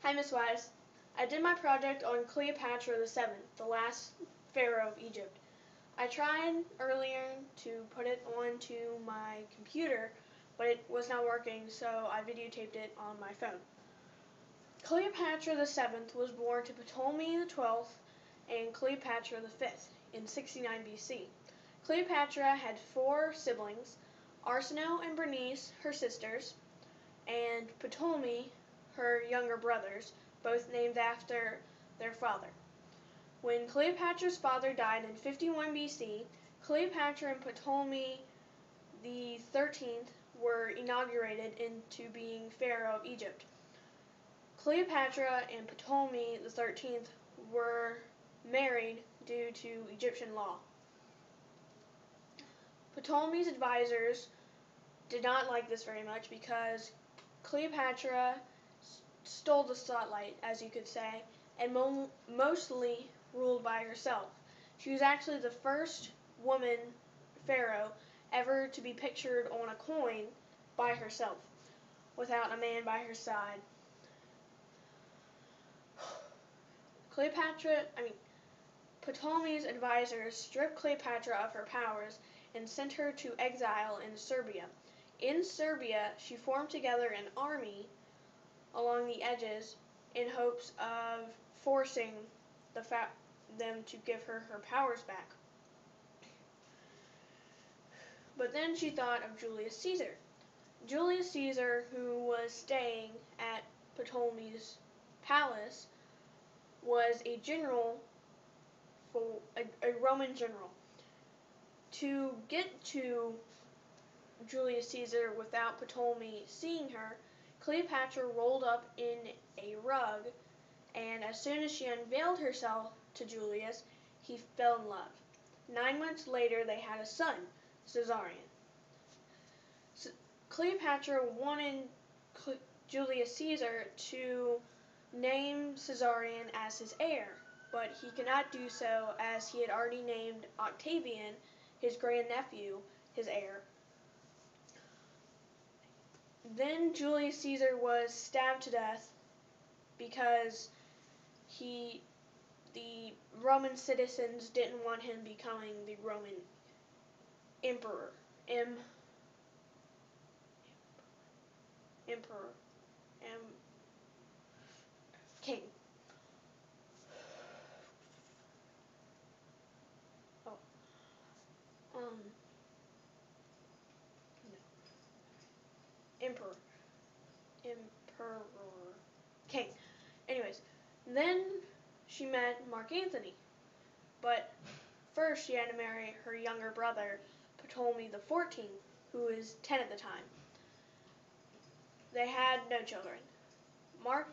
Hi, Miss Wise. I did my project on Cleopatra the Seventh, the last pharaoh of Egypt. I tried earlier to put it onto my computer, but it was not working, so I videotaped it on my phone. Cleopatra the Seventh was born to Ptolemy the 12th and Cleopatra the Fifth in 69 BC. Cleopatra had four siblings: Arsinoe and Bernice, her sisters, and Ptolemy, her younger brothers, both named after their father. When Cleopatra's father died in 51 BC, Cleopatra and Ptolemy the 13th were inaugurated into being Pharaoh of Egypt. Cleopatra and Ptolemy the 13th were married due to Egyptian law. Ptolemy's advisors did not like this very much because Cleopatra stole the spotlight, as you could say, and mostly ruled by herself. She was actually the first woman pharaoh ever to be pictured on a coin by herself, without a man by her side. Ptolemy's advisors stripped Cleopatra of her powers and sent her to exile in Serbia. In Serbia, she formed together an army along the edges in hopes of forcing them to give her her powers back. But then she thought of Julius Caesar. Julius Caesar, who was staying at Ptolemy's palace, was a Roman general. To get to Julius Caesar without Ptolemy seeing her, Cleopatra rolled up in a rug, and as soon as she unveiled herself to Julius, he fell in love. 9 months later, they had a son, Caesarion. Cleopatra wanted Julius Caesar to name Caesarion as his heir, but he could not do so as he had already named Octavian, his grandnephew, his heir. Then Julius Caesar was stabbed to death because the Roman citizens didn't want him becoming the Roman emperor. King. Oh. No. Emperor. King. Anyways, then she met Mark Antony. But first she had to marry her younger brother, Ptolemy the 14th, who was 10 at the time. They had no children.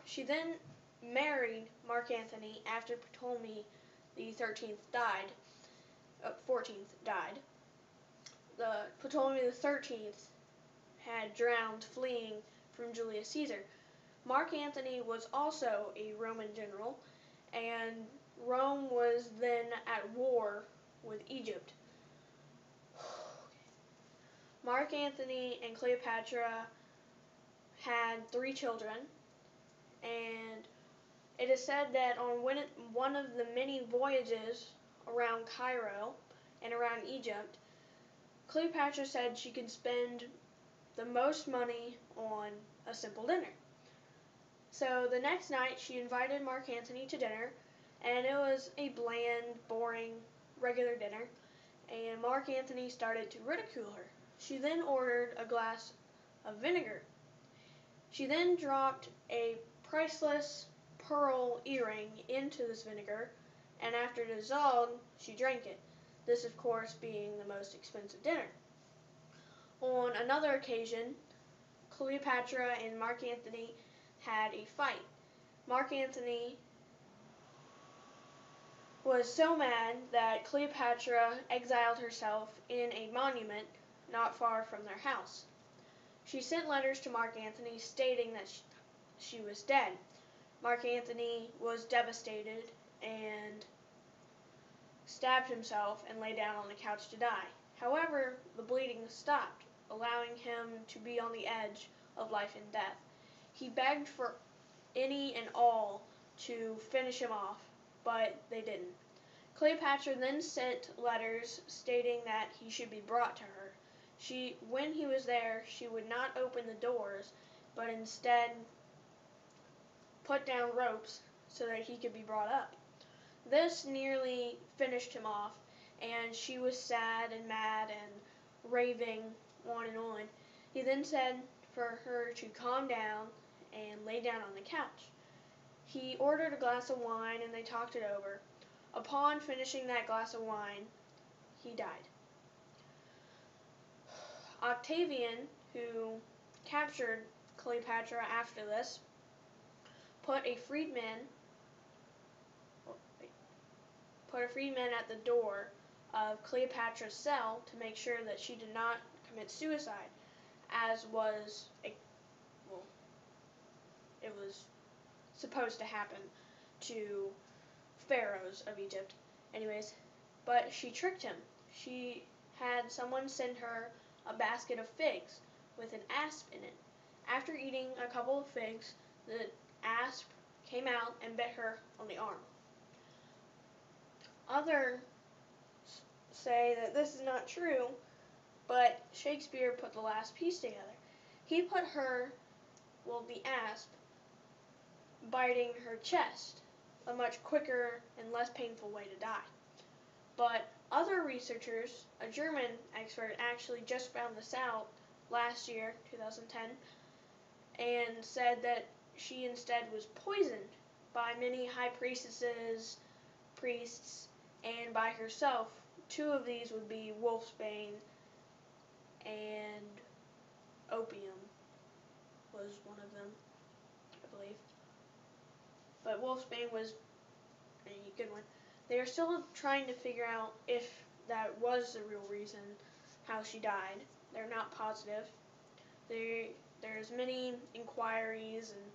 She then married Mark Antony after Ptolemy the 14th died. The Ptolemy the 13th had drowned fleeing from Julius Caesar. Mark Antony was also a Roman general, and Rome was then at war with Egypt. Mark Antony and Cleopatra had 3 children, and it is said that on one of the many voyages around Cairo and around Egypt, Cleopatra said she could spend the most money on a simple dinner. So the next night she invited Mark Antony to dinner, and it was a bland, boring, regular dinner, and Mark Antony started to ridicule her. She then ordered a glass of vinegar. She then dropped a priceless pearl earring into this vinegar, and after it dissolved, she drank it. This, of course, being the most expensive dinner. On another occasion, Cleopatra and Mark Antony had a fight. Mark Antony was so mad that Cleopatra exiled herself in a monument not far from their house. She sent letters to Mark Antony stating that she was dead. Mark Antony was devastated and stabbed himself and lay down on the couch to die. However, the bleeding stopped, allowing him to be on the edge of life and death. He begged for any and all to finish him off, but they didn't. Cleopatra then sent letters stating that he should be brought to her. When he was there, she would not open the doors, but instead put down ropes so that he could be brought up. This nearly finished him off, and she was sad and mad and raving on and on. He then said for her to calm down and lay down on the couch. He ordered a glass of wine and they talked it over. Upon finishing that glass of wine, he died. Octavian, who captured Cleopatra after this, put a freedman at the door of Cleopatra's cell to make sure that she did not commit suicide, as it was supposed to happen to pharaohs of Egypt. Anyways, but she tricked him. She had someone send her a basket of figs with an asp in it. After eating a couple of figs, the asp came out and bit her on the arm. Others say that this is not true, but Shakespeare put the last piece together. He put the asp, biting her chest, a much quicker and less painful way to die. But other researchers, a German expert, actually just found this out last year, 2010, and said that she instead was poisoned by many high priestesses, priests, and by herself. Two of these would be wolfsbane and opium was one of them, I believe. But wolfsbane was a good one. They are still trying to figure out if that was the real reason how she died. They're not positive. There's many inquiries and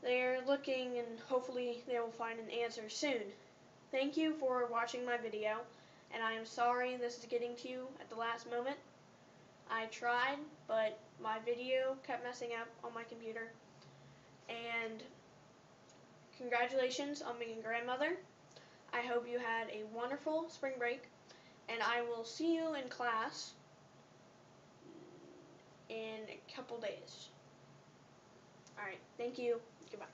they're looking, and hopefully they will find an answer soon. Thank you for watching my video, and I am sorry this is getting to you at the last moment. I tried, but my video kept messing up on my computer. And congratulations on being a grandmother. I hope you had a wonderful spring break, and I will see you in class in a couple days. Alright, thank you. Goodbye.